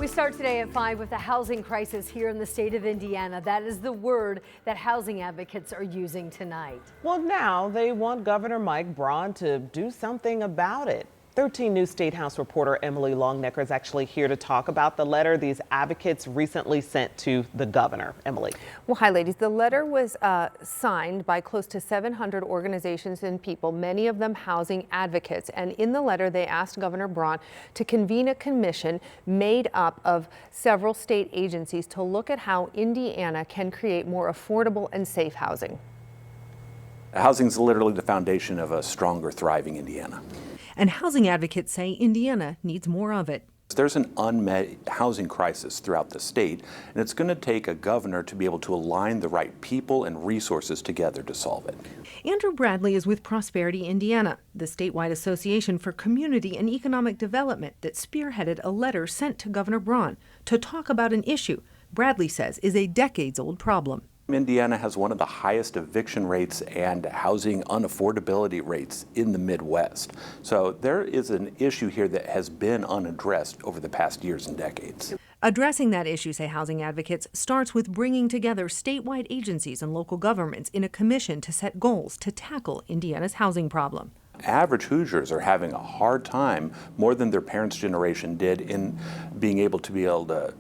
We start today at 5 with the housing crisis here in the state of Indiana. That is the word that housing advocates are using tonight. Well, now they want Governor Mike Braun to do something about it. 13 News State House reporter Emily Longnecker is actually here to talk about the letter these advocates recently sent to the governor. Emily. Well, hi, ladies. The letter was signed by close to 700 organizations and people, many of them housing advocates. And in the letter, they asked Governor Braun to convene a commission made up of several state agencies to look at how Indiana can create more affordable and safe housing. Housing is literally the foundation of a stronger, thriving Indiana. And housing advocates say Indiana needs more of it. There's an unmet housing crisis throughout the state, and it's going to take a governor to be able to align the right people and resources together to solve it. Andrew Bradley is with Prosperity Indiana, the statewide association for community and economic development that spearheaded a letter sent to Governor Braun to talk about an issue Bradley says is a decades-old problem. Indiana has one of the highest eviction rates and housing unaffordability rates in the Midwest. So there is an issue here that has been unaddressed over the past years and decades. Addressing that issue, say housing advocates, starts with bringing together statewide agencies and local governments in a commission to set goals to tackle Indiana's housing problem. Average Hoosiers are having a hard time, more than their parents' generation did, in being able to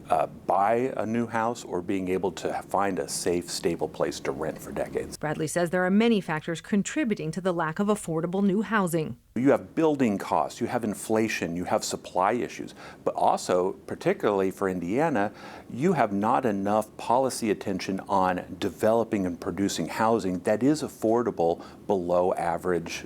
buy a new house or being able to find a safe, stable place to rent for decades. Bradley says there are many factors contributing to the lack of affordable new housing. You have building costs, you have inflation, you have supply issues, but also, particularly for Indiana, you have not enough policy attention on developing and producing housing that is affordable below average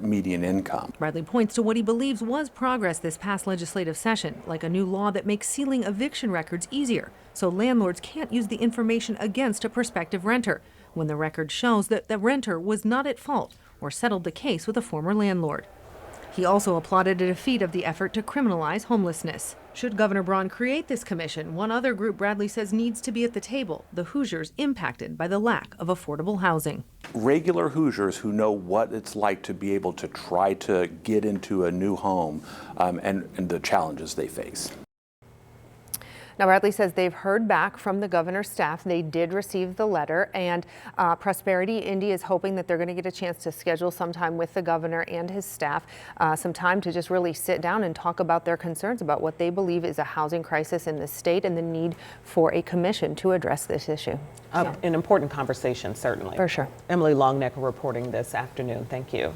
median income. Bradley points to what he believes was progress this past legislative session, like a new law that makes sealing eviction records easier, so landlords can't use the information against a prospective renter when the record shows that the renter was not at fault or settled the case with a former landlord. He also applauded a defeat of the effort to criminalize homelessness. Should Governor Braun create this commission, one other group Bradley says needs to be at the table, the Hoosiers impacted by the lack of affordable housing. Regular Hoosiers who know what it's like to be able to try to get into a new home and the challenges they face. Now, Bradley says they've heard back from the governor's staff. They did receive the letter, and Prosperity Indy is hoping that they're going to get a chance to schedule some time with the governor and his staff, some time to just really sit down and talk about their concerns about what they believe is a housing crisis in the state and the need for a commission to address this issue. An important conversation, certainly. For sure. Emily Longnecker reporting this afternoon. Thank you.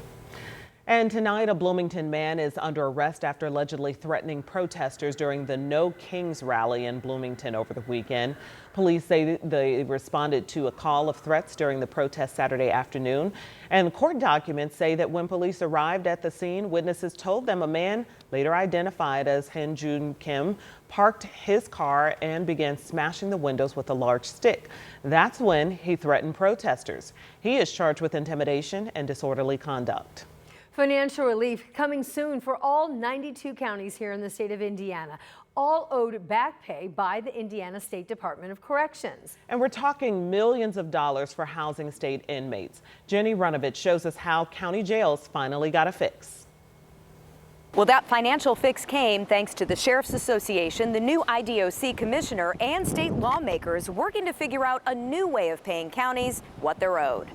And tonight, a Bloomington man is under arrest after allegedly threatening protesters during the No Kings rally in Bloomington over the weekend. Police say they responded to a call of threats during the protest Saturday afternoon. And court documents say that when police arrived at the scene, witnesses told them a man, later identified as Hyun Jun Kim, parked his car and began smashing the windows with a large stick. That's when he threatened protesters. He is charged with intimidation and disorderly conduct. Financial relief coming soon for all 92 counties here in the state of Indiana, all owed back pay by the Indiana State Department of Corrections. And we're talking millions of dollars for housing state inmates. Jenny Runovich shows us how county jails finally got a fix. Well, that financial fix came thanks to the Sheriff's Association, the new IDOC commissioner, and state lawmakers working to figure out a new way of paying counties what they're owed.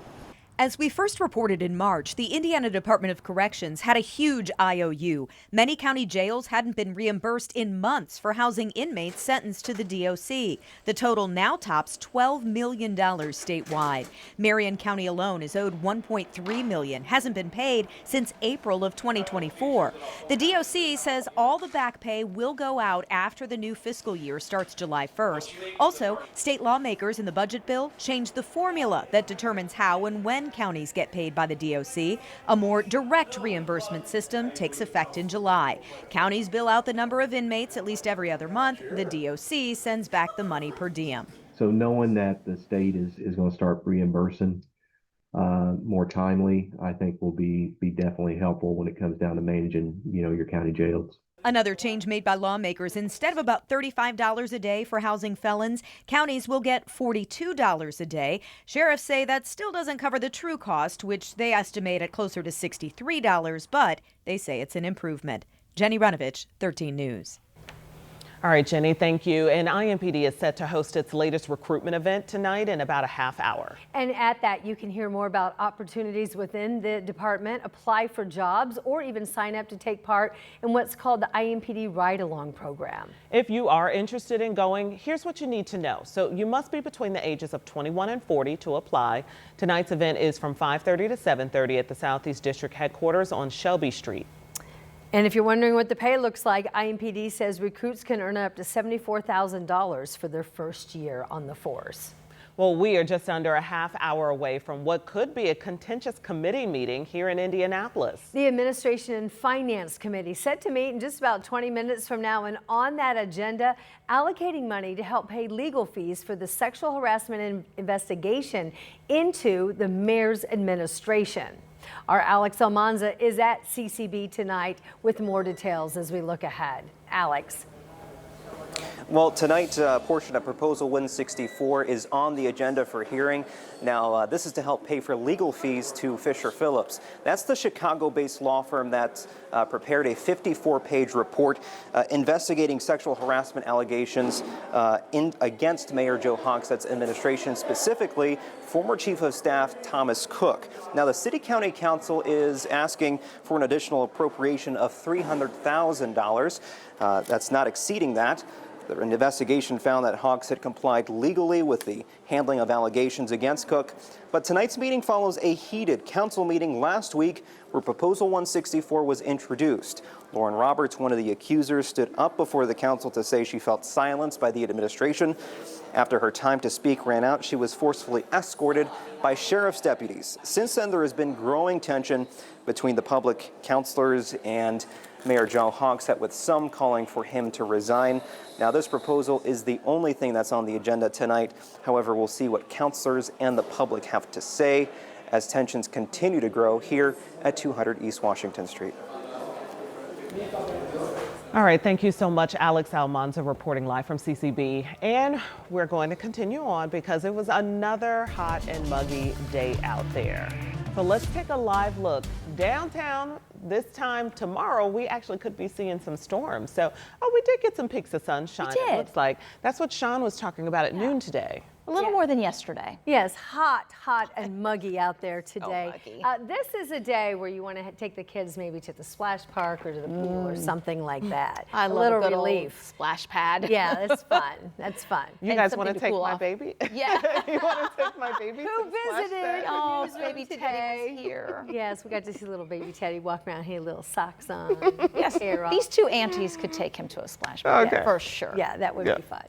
As we first reported in March, the Indiana Department of Corrections had a huge IOU. Many county jails hadn't been reimbursed in months for housing inmates sentenced to the DOC. The total now tops $12 million statewide. Marion County alone is owed $1.3 million, hasn't been paid since April of 2024. The DOC says all the back pay will go out after the new fiscal year starts July 1st. Also, state lawmakers in the budget bill changed the formula that determines how and when counties get paid by the DOC. A more direct reimbursement system takes effect in July. Counties bill out the number of inmates at least every other month. The DOC sends back the money per diem. So knowing that the state is going to start reimbursing more timely, I think will be definitely helpful when it comes down to managing, your county jails. Another change made by lawmakers, instead of about $35 a day for housing felons, counties will get $42 a day. Sheriffs say that still doesn't cover the true cost, which they estimate at closer to $63, but they say it's an improvement. Jenny Runovich, 13 News. All right, Jenny, thank you. And IMPD is set to host its latest recruitment event tonight in about a half hour. And at that, you can hear more about opportunities within the department, apply for jobs, or even sign up to take part in what's called the IMPD Ride-Along program. If you are interested in going, here's what you need to know. So you must be between the ages of 21 and 40 to apply. Tonight's event is from 5:30 to 7:30 at the Southeast District headquarters on Shelby Street. And if you're wondering what the pay looks like, IMPD says recruits can earn up to $74,000 for their first year on the force. Well, we are just under a half hour away from what could be a contentious committee meeting here in Indianapolis. The Administration and Finance Committee set to meet in just about 20 minutes from now, and on that agenda, allocating money to help pay legal fees for the sexual harassment investigation into the mayor's administration. Our Alex Almanza is at CCB tonight with more details as we look ahead. Alex. Well, tonight, a portion of Proposal 164 is on the agenda for hearing. Now, this is to help pay for legal fees to Fisher Phillips. That's the Chicago-based law firm that prepared a 54-page report investigating sexual harassment allegations against Mayor Joe Hogshead's administration, specifically former Chief of Staff Thomas Cook. Now, the City County Council is asking for an additional appropriation of $300,000. That's not exceeding that. The investigation found that Hogshead complied legally with the handling of allegations against Cook. But tonight's meeting follows a heated council meeting last week where Proposal 164 was introduced. Lauren Roberts, one of the accusers, stood up before the council to say she felt silenced by the administration. After her time to speak ran out, she was forcefully escorted by sheriff's deputies. Since then, there has been growing tension between the public councilors and Mayor Joe Hogshead, with some calling for him to resign. Now, this proposal is the only thing that's on the agenda tonight. However, we'll see what councilors and the public have to say as tensions continue to grow here at 200 East Washington Street. All right, thank you so much, Alex Almanza, reporting live from CCB. And we're going to continue on because it was another hot and muggy day out there. So let's take a live look downtown. This time tomorrow, we actually could be seeing some storms. So, we did get some peaks of sunshine. It looks like that's what Sean was talking about at noon today. A little more than yesterday. Yes, hot and muggy out there today. muggy. This is a day where you want to take the kids maybe to the splash park or to the pool or something like that. I love little a good relief. old splash pad. Yeah, that's fun. That's fun. You And guys something want to to take cool my off. baby? Yeah. You want to take my baby? Who to the splash visited? pad? Oh, Newsroom baby today. Teddy was here. Yes, we got to see little baby Teddy walk around here, little socks on. Yes, hair off. these two aunties could take him to a splash pad Okay. for sure. Yeah, that would be fun.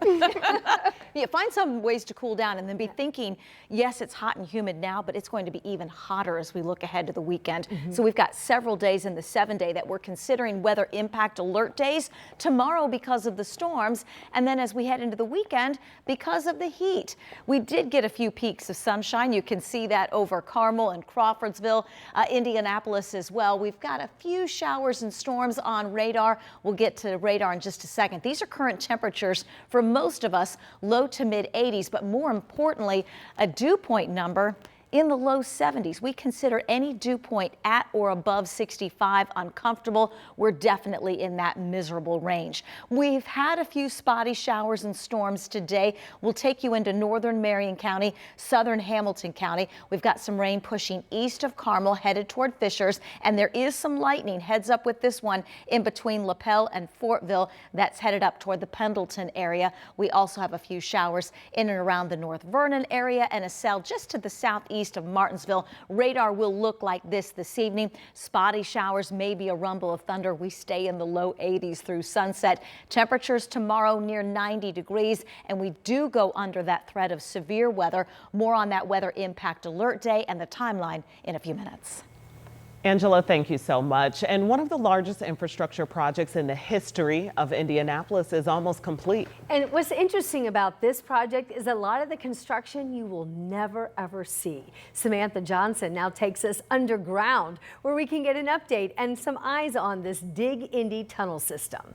Yeah, find some ways to cool down and then be thinking, yes, it's hot and humid now, but it's going to be even hotter as we look ahead to the weekend. So we've got several days in the 7-day that we're considering weather impact alert days. Tomorrow because of the storms, and then as we head into the weekend because of the heat. We did get a few peaks of sunshine. You can see that over Carmel and Crawfordsville, Indianapolis as well. We've got a few showers and storms on radar. We'll get to radar in just a second. These are current temperatures for most of us, low to mid 80s, but more importantly, a dew point number in the low 70s. We consider any dew point at or above 65 uncomfortable. We're definitely in that miserable range. We've had a few spotty showers and storms today. We'll take you into northern Marion County, southern Hamilton County. We've got some rain pushing east of Carmel, headed toward Fishers, and there is some lightning. Heads up with this one in between LaPel and Fortville. That's headed up toward the Pendleton area. We also have a few showers in and around the North Vernon area and a cell just to the southeast of Martinsville. Radar will look like this evening. Spotty showers, maybe a rumble of thunder. We stay in the low 80s through sunset. Temperatures tomorrow near 90 degrees, and we do go under that threat of severe weather. More on that weather impact alert day and the timeline in a few minutes. Angela, thank you so much. And one of the largest infrastructure projects in the history of Indianapolis is almost complete. And what's interesting about this project is a lot of the construction you will never ever see. Samantha Johnson now takes us underground where we can get an update and some eyes on this Dig Indy tunnel system.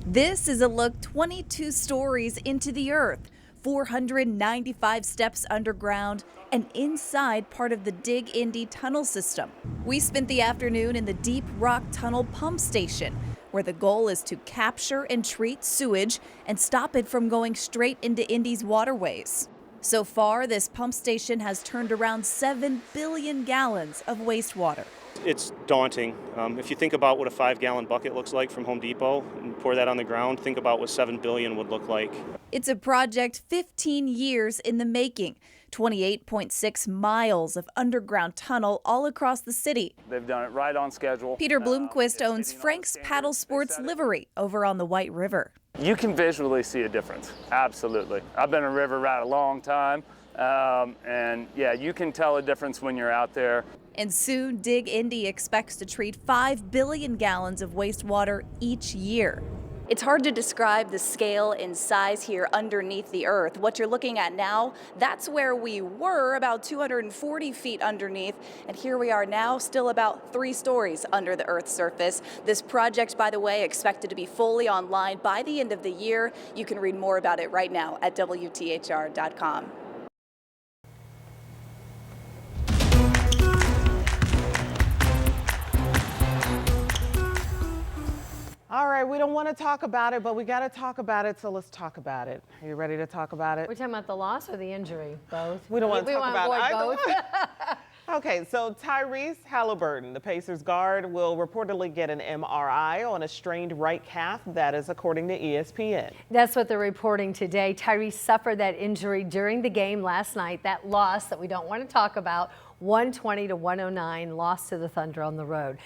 This is a look 22 stories into the earth, 495 steps underground, and inside part of the Dig Indy tunnel system. We spent the afternoon in the Deep Rock Tunnel pump station. where the goal is to capture and treat sewage and stop it from going straight into Indy's waterways. So far, this pump station has turned around 7 billion gallons of wastewater. It's daunting. If you think about what a 5-gallon bucket looks like from Home Depot and pour that on the ground, think about what 7 billion would look like. It's a project 15 years in the making. 28.6 miles of underground tunnel all across the city. They've done it right on schedule. Peter Bloomquist owns Frank's Paddle Sports Livery over on the White River. You can visually see a difference, absolutely. I've been a river rat a long time, and yeah, you can tell a difference when you're out there. And soon, Dig Indy expects to treat 5 billion gallons of wastewater each year. It's hard to describe the scale and size here underneath the earth. What you're looking at now, that's where we were, about 240 feet underneath, and here we are now, still about 3 stories under the Earth's surface. This project, by the way, expected to be fully online by the end of the year. You can read more about it right now at WTHR.com. All right, we don't want to talk about it, but we got to talk about it, so let's talk about it. Are you ready to talk about it? We're talking about the loss or the injury? Both. We don't want to talk about either. Both. Okay, so Tyrese Halliburton, the Pacers guard, will reportedly get an MRI on a strained right calf. That is according to ESPN. That's what they're reporting today. Tyrese suffered that injury during the game last night. That loss that we don't want to talk about, 120 to 109, lost to the Thunder on the road.